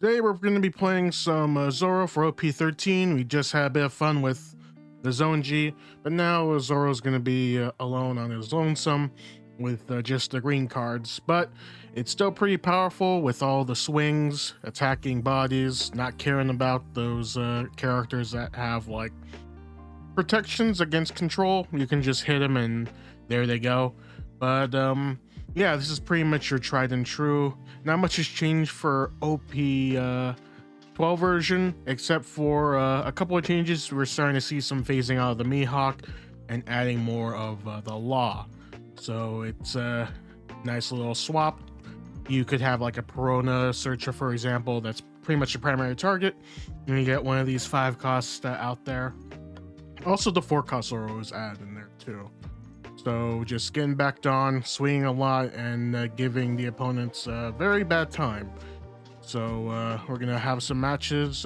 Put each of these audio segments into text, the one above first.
Today we're going to be playing some Zoro for OP-13. We just had a bit of fun with the Zone G, but now Zoro's going to be alone on his lonesome with just the green cards. But it's still pretty powerful with all the swings, attacking bodies, not caring about those characters that have like protections against control. You can just hit them and there they go. But yeah, this is pretty much your tried and true. Not much has changed for OP12 version, except for a couple of changes. We're starting to see some phasing out of the Mihawk and adding more of the Law. So it's a nice little swap. You could have like a Perona Searcher, for example, that's pretty much the primary target. And you get one of these 5 costs out there. Also, the 4 cost Zoro is added in there too. So just getting backed on, swinging a lot, and giving the opponents a very bad time. So we're gonna have some matches,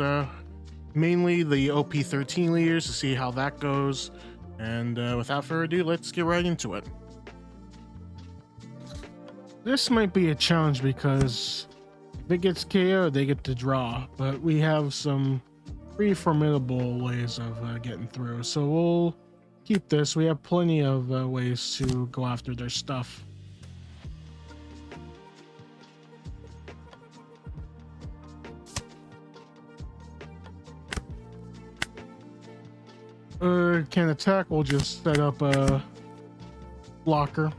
mainly the OP-13 leaders, to see how that goes. And without further ado, let's get right into it. This might be a challenge because if it gets KO, they get to draw. But we have some pretty formidable ways of getting through. So we'll keep this. We have plenty of ways to go after their stuff. Can't attack. We'll just set up a blocker.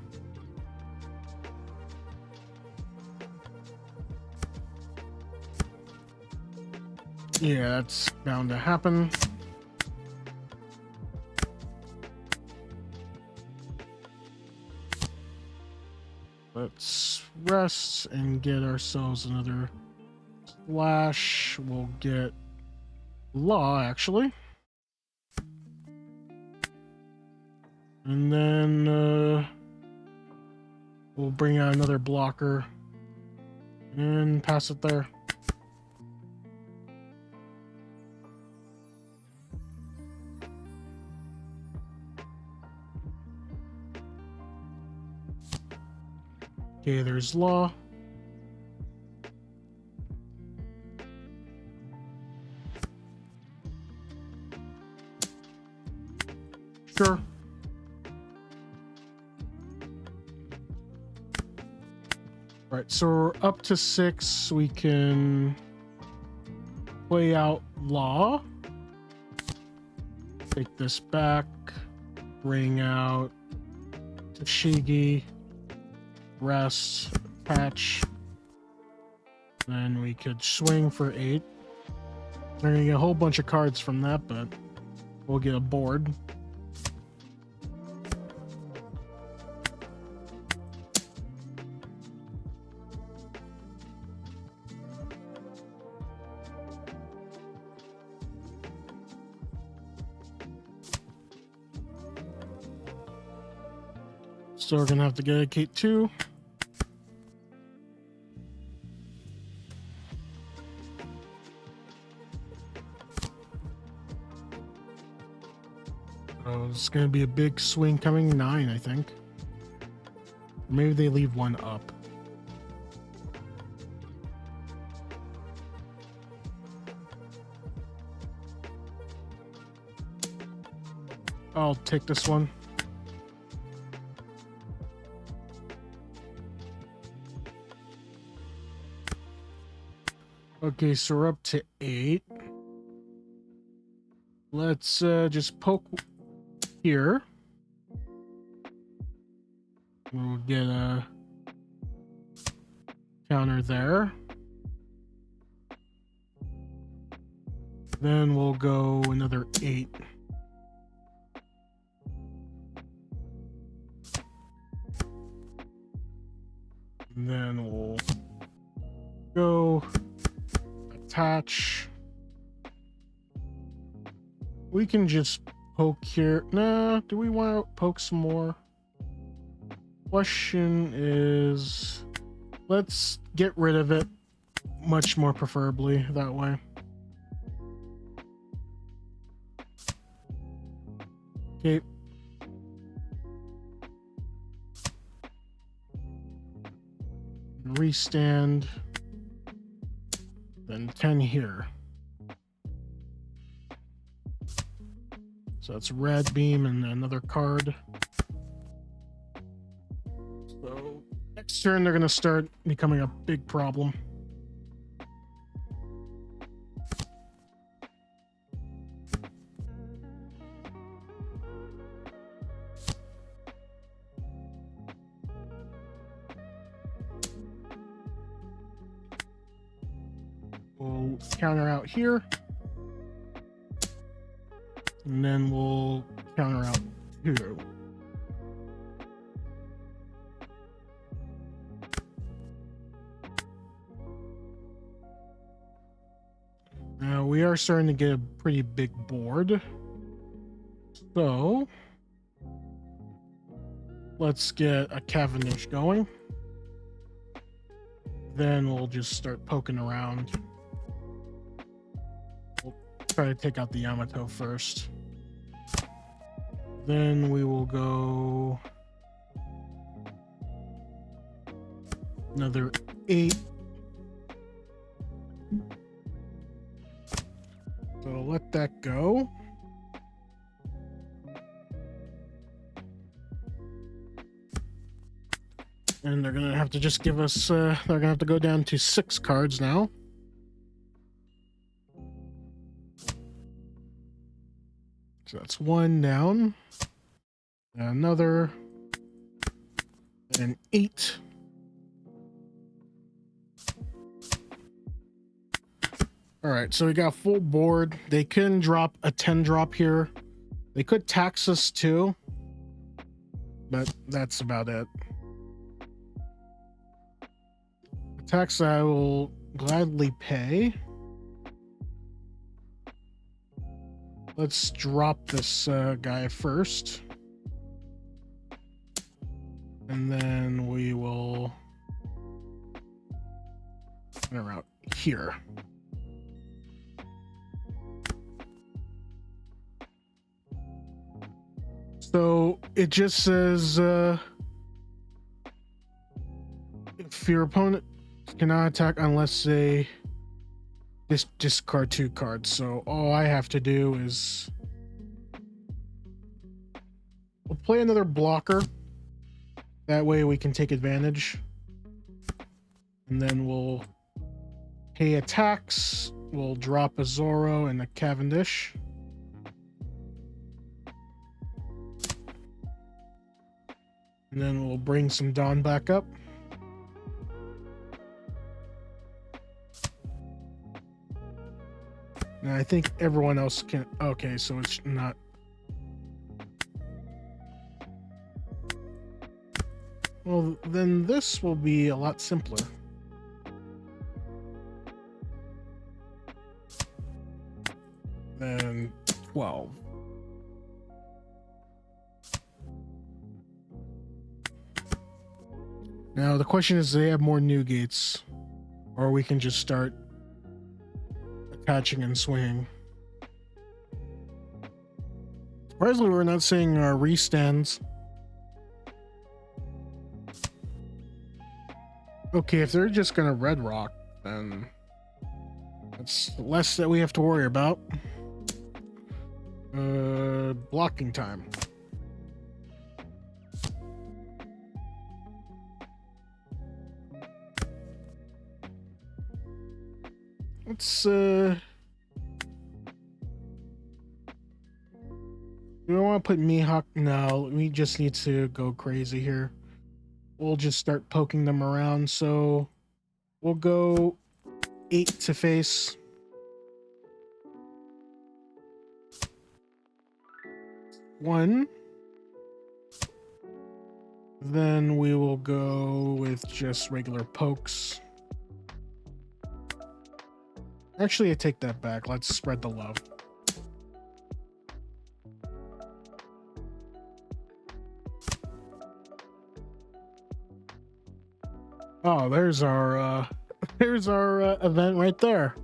Yeah, that's bound to happen. Let's rest and get ourselves another slash. We'll get Law, actually. And then we'll bring out another blocker and pass it there. Okay, there's Law. Sure. Right, so we're up to 6. We can play out Law. Take this back. Bring out TCG. Rest, patch. Then we could swing for 8. We're gonna get a whole bunch of cards from that, but we'll get a board. So we're gonna have to dedicate 2. It's gonna be a big swing coming. 9, I think. Maybe they leave 1 up. I'll take this one. Okay, so we're up to 8. Let's just poke here. We'll get a counter there. Then we'll go another 8. And then we'll go attach. We can just poke here. Nah, do we want to poke some more? Question is, let's get rid of it, much more preferably that way. Okay. Restand. then 10 here. So that's red beam and another card. So next turn they're gonna start becoming a big problem. We'll counter out here. And then we'll counter out here. Now we are starting to get a pretty big board. So let's get a Cavendish going. Then we'll just start poking around. We'll try to take out the Yamato first. Then we will go another 8. So let that go. And they're gonna have to just give us, they're gonna have to go down to 6 cards now. So that's 1 down. Another. And 8. Alright, so we got full board. They can drop a 10 drop here. They could tax us too. But that's about it. A tax I will gladly pay. Let's drop this guy first. And then we will enter out here. So it just says if your opponent cannot attack unless they discard 2 cards. So all I have to do is we'll play another blocker. That way we can take advantage. And then we'll pay a tax. We'll drop a Zoro and a Cavendish. And then we'll bring some Dawn back up. And I think everyone else can... Okay, so it's not... Well, then this will be a lot simpler. Then 12. Now the question is, do they have more new gates? Or we can just start attaching and swinging. Surprisingly, we're not seeing restands. Okay, if they're just gonna red rock, then that's less that we have to worry about. Blocking time. Let's we don't want to put Mihawk. No, we just need to go crazy here. We'll just start poking them around. So we'll go 8 to face. One. Then we will go with just regular pokes. Actually, I take that back. Let's spread the love. Oh, there's our event right there.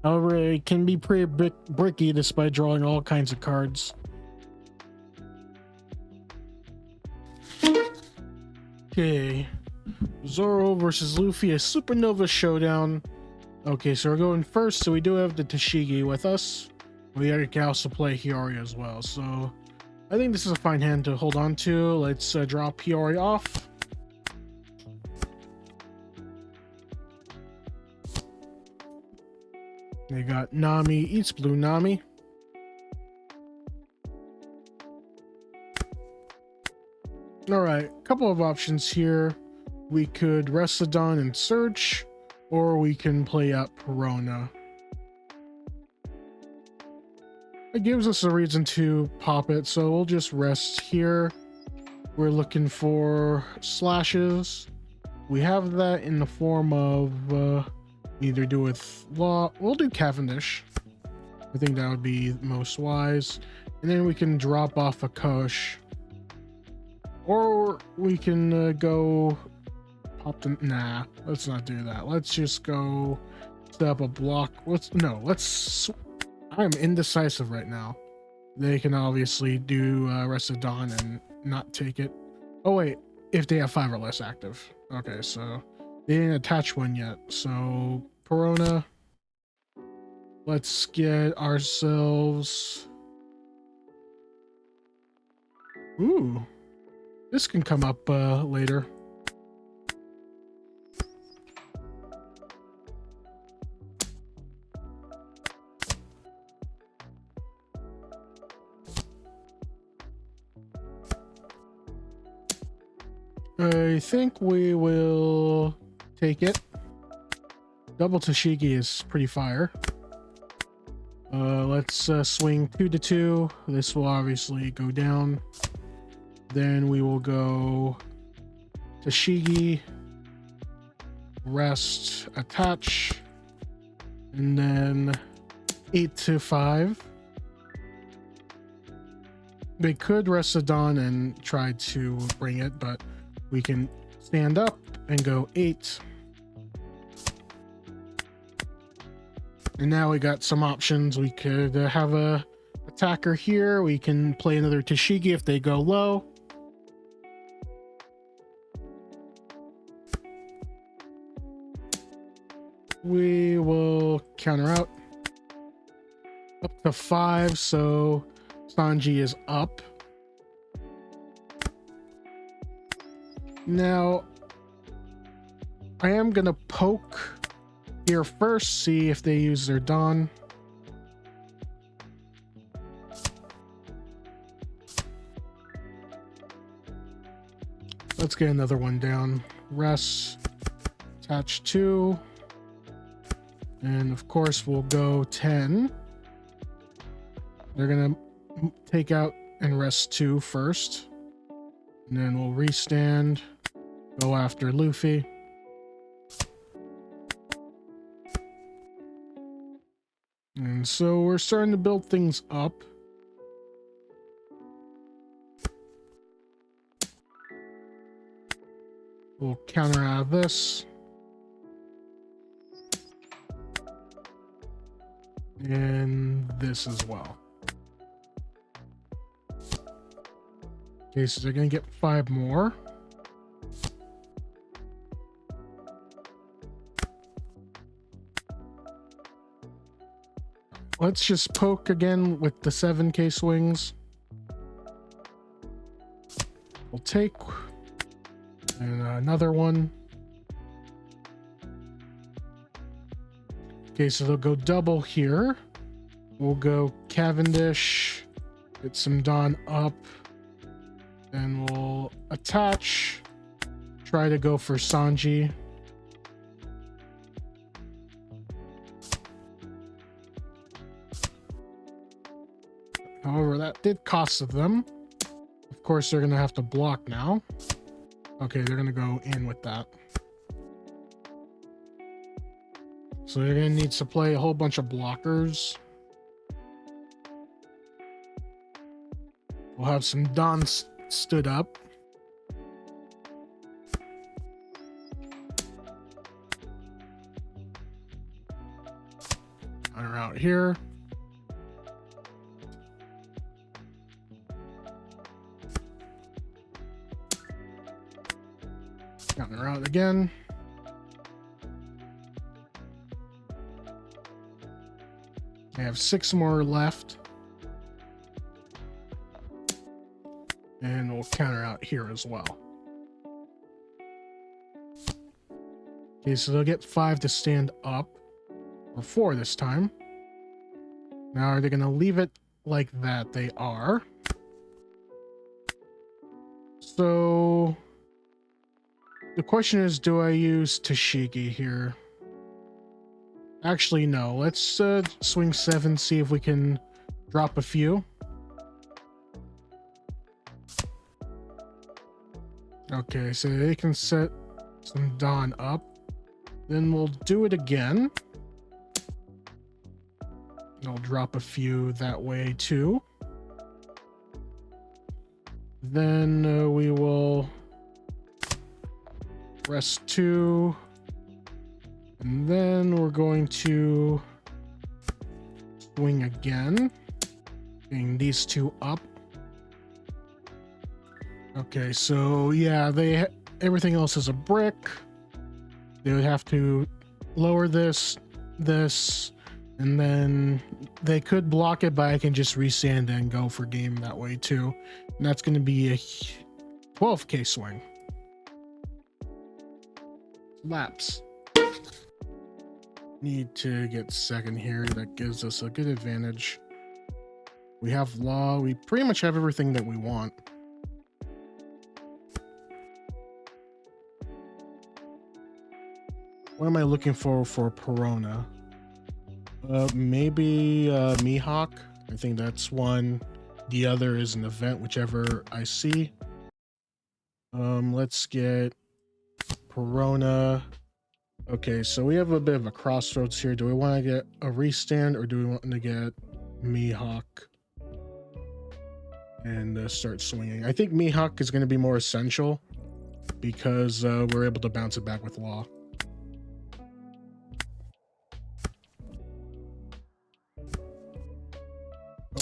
However, it can be pretty bricky despite drawing all kinds of cards. Okay, Zoro versus Luffy, a Supernova Showdown. Okay, so we're going first. So we do have the Tashigi with us. We can also play Hiyori as well. So I think this is a fine hand to hold on to. Let's drop Hiyori off. They got Nami eats blue Nami. All right, couple of options here. We could Resodon and search, or we can play out Perona. It gives us a reason to pop it, so we'll just rest here. We're looking for slashes. We have that in the form of either do with Law. We'll do Cavendish. I think that would be most wise. And then we can drop off a Kosh. Or we can go pop the... Nah, let's not do that. Let's just go set up a block. I'm indecisive right now. They can obviously do Resodon and not take it. Oh wait, if they have 5 or less active. Okay, so they didn't attach one yet. So Perona, let's get ourselves... Ooh, this can come up later. I think we will take it. Double Tashigi is pretty fire. Let's swing 2/2. This will obviously go down. Then we will go Tashigi, rest, attach, and then 8/5. They could Resodon and try to bring it, but we can stand up and go 8. And now we got some options. We could have a attacker here. We can play another Tashigi if they go low. We will counter out up to 5, so Sanji is up. Now, I am gonna poke here first, see if they use their Dawn. Let's get another one down. Rest, attach 2. And of course, we'll go 10. They're gonna take out and rest 2 first. And then we'll restand, go after Luffy. And so we're starting to build things up. We'll counter out of this. And this as well. Okay, so they're going to get 5 more. Let's just poke again with the 7k swings. We'll take and another one. Okay, so they'll go double here. We'll go Cavendish, get some Dawn up, and we'll attach, try to go for Sanji. However, that did cost them. Of course, they're going to have to block now. Okay, they're going to go in with that. So they're going to need to play a whole bunch of blockers. We'll have some Dawn stood up. Are out here. Counter out again. I have 6 more left. And we'll counter out here as well. Okay, so they'll get 5 to stand up, or 4 this time. Now, are they going to leave it like that? They are. So, the question is, do I use TCG here? Actually, no. Let's swing 7, see if we can drop a few. Okay, so they can set some Dawn up. Then we'll do it again. I'll drop a few that way too. Then we will rest 2. And then we're going to swing again, getting these 2 up. Okay, so yeah, everything else is a brick. They would have to lower this, and then they could block it, but I can just resand and go for game that way too. And that's going to be a 12k swing. Laps. Need to get second here. That gives us a good advantage. We have law. We pretty much have everything that we want. What am I looking for Perona? Maybe Mihawk. I think that's one. The other is an event, whichever I see. Let's get Perona. Okay, so we have a bit of a crossroads here. Do we want to get a restand, or do we want to get Mihawk and start swinging? I think Mihawk is going to be more essential because we're able to bounce it back with law.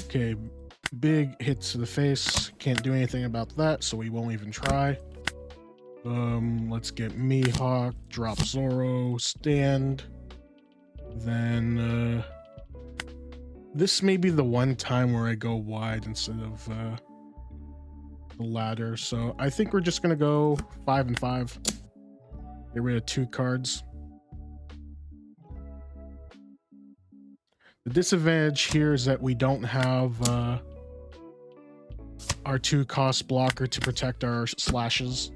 Okay, big hits to the face. Can't do anything about that, so we won't even try. Let's get Mihawk, drop Zoro, stand. Then this may be the one time where I go wide instead of the ladder. So I think we're just gonna go 5 and 5. Get rid of 2 cards. The disadvantage here is that we don't have our 2 cost blocker to protect our slashes.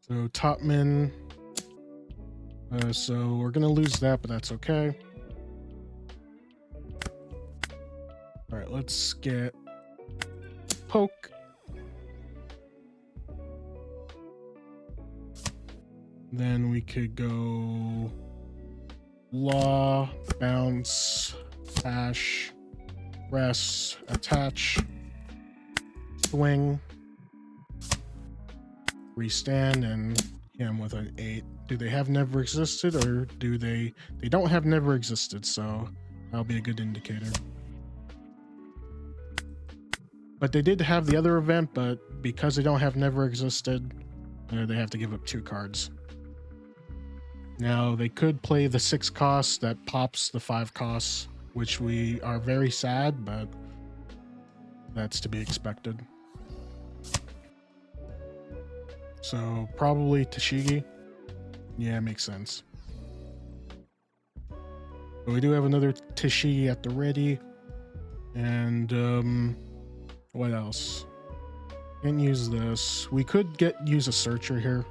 So Topman. So we're gonna lose that, but that's okay. All right, let's get Poke. Then we could go Law, Bounce, Dash, Rest, Attach, Swing, Restand, and him with an 8. Do they have Never Existed, or do they don't have Never Existed, so that'll be a good indicator. But they did have the other event, but because they don't have Never Existed, they have to give up 2 cards. Now, they could play the 6 costs that pops the 5 costs, which we are very sad, but that's to be expected. So, probably TCG. Yeah, makes sense. But we do have another TCG at the ready. And, what else? Can't use this. We could use a searcher here.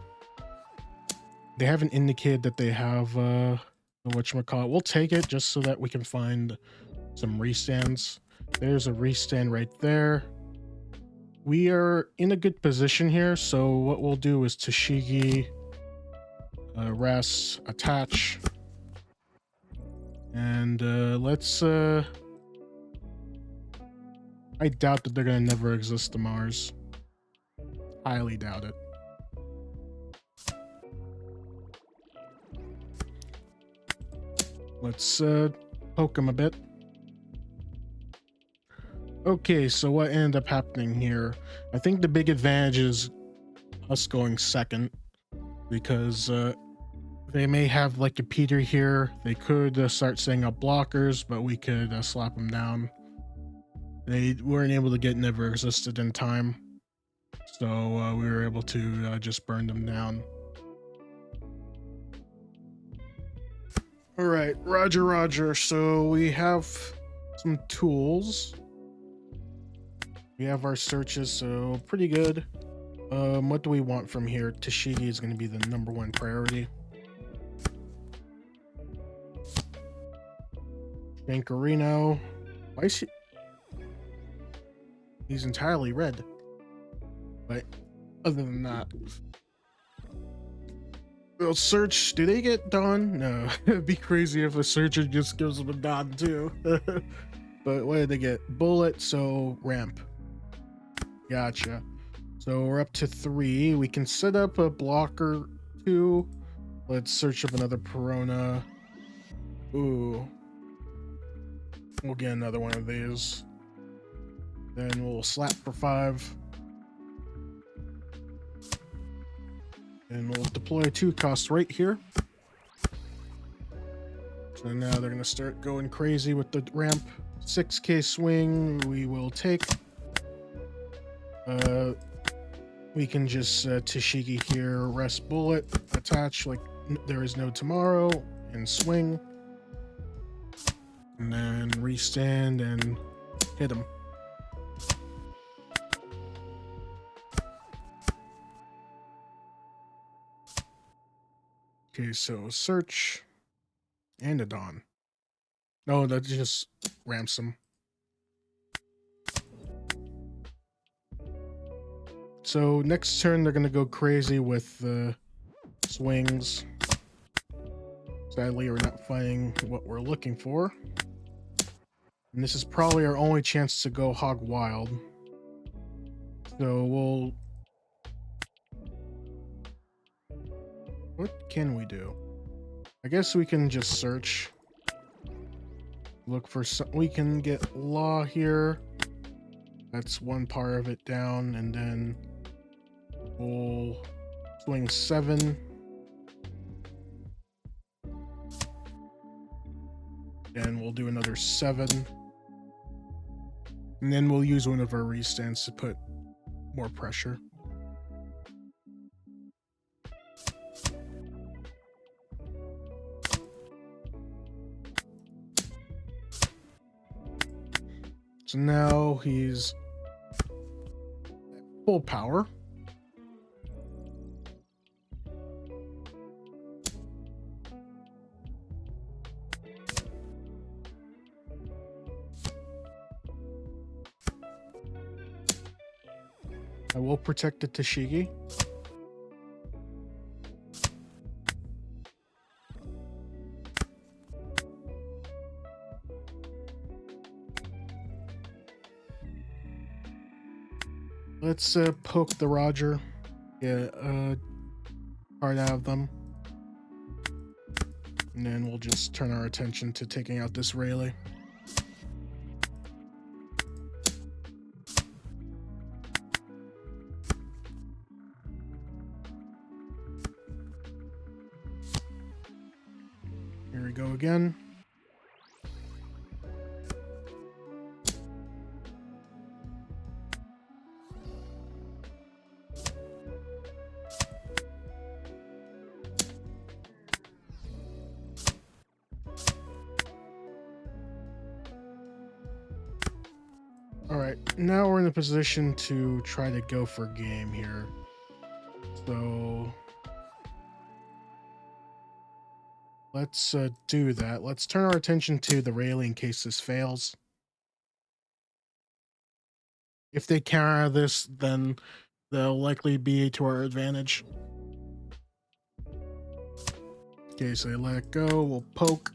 They haven't indicated that they have whatchamacallit. We'll take it just so that we can find some restands. There's a restand right there. We are in a good position here, so what we'll do is TCG, Rest, Attach, and let's I doubt that they're gonna Never Exist to Mars. Highly doubt it. Let's poke him a bit. Okay, so what ended up happening here? I think the big advantage is us going second. because they may have like a Peter here. They could start setting up blockers, but we could slap them down. They weren't able to get Never Existed in time, so we were able to just burn them down. All right, Roger. So we have some tools. We have our searches, so pretty good. What do we want from here? Tashigi is going to be the #1 priority. Shankarino. Why is he? He's entirely red. But other than that, they'll search. Do they get Dawn? No. It'd be crazy if a searcher just gives them a Dawn too. But what did they get? Bullet, so ramp. Gotcha. So we're up to 3. We can set up a blocker 2. Let's search up another Perona. Ooh. We'll get another one of these. Then we'll slap for 5. And we'll deploy 2 costs right here. So now they're going to start going crazy with the ramp. 6k swing, we will take. We can just Tashigi here, rest bullet, attach like there is no tomorrow, and swing. And then restand and hit him. Okay, so search and a Dawn. No, that just ramps him. So next turn they're gonna go crazy with the swings. Sadly, we're not finding what we're looking for. And this is probably our only chance to go hog wild. So we'll... What can we do? I guess we can just search. Look for some... We can get Law here. That's one part of it down. And then we'll swing 7. And we'll do another 7. And then we'll use one of our restands to put more pressure. So now he's at full power. I will protect the Tashigi. Let's poke the Roger. Get a card out of them. And then we'll just turn our attention to taking out this Rayleigh. Here we go again. All right, now we're in a position to try to go for game here. So let's do that. Let's turn our attention to the Rayleigh in case this fails. If they counter this, then they'll likely be to our advantage. Okay, so they let it go. We'll poke.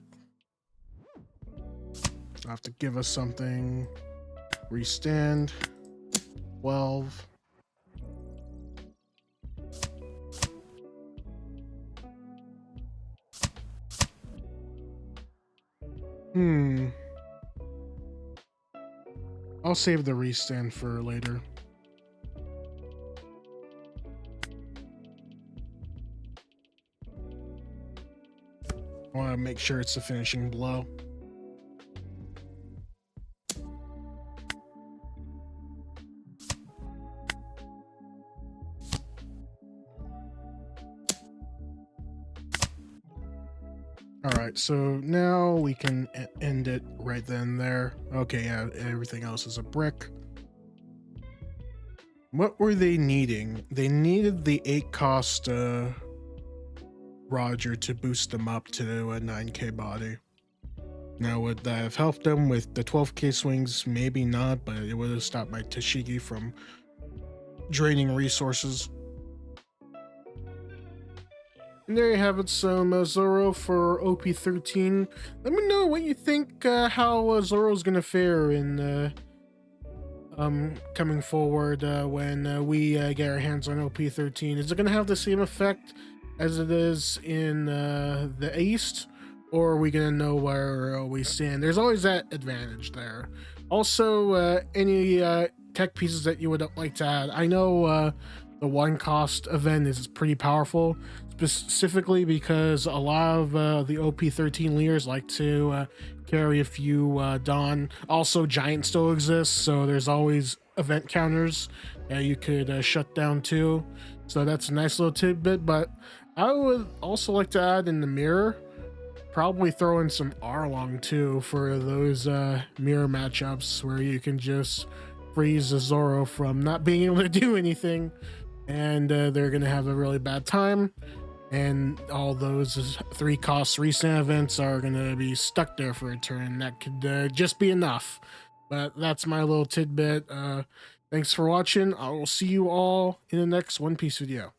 They'll have to give us something. Restand. 12. I'll save the restand for later. I want to make sure it's the finishing blow. All right, so now we can end it right then and there. Okay, yeah, everything else is a brick. What were they needing? They needed the 8 cost Roger to boost them up to a 9k body. Now, would that have helped them with the 12k swings? Maybe not, but it would have stopped my Tashigi from draining resources. And there you have it, some Zoro for OP-13. Let me know what you think, how Zoro's gonna fare in coming forward when we get our hands on OP-13. Is it gonna have the same effect as it is in the East, or are we gonna know where we stand? There's always that advantage there. Also, any tech pieces that you would like to add? I know the 1 cost event is pretty powerful, specifically because a lot of the OP-13 leaders like to carry a few Dawn. Also, Giant still exists, so there's always event counters that you could shut down too. So that's a nice little tidbit, but I would also like to add in the mirror, probably throw in some Arlong too for those mirror matchups where you can just freeze the Zoro from not being able to do anything, and they're gonna have a really bad time, and all those 3 cost recent events are gonna be stuck there for a turn. That could just be enough. But that's my little tidbit. Thanks for watching. I will see you all in the next One Piece video.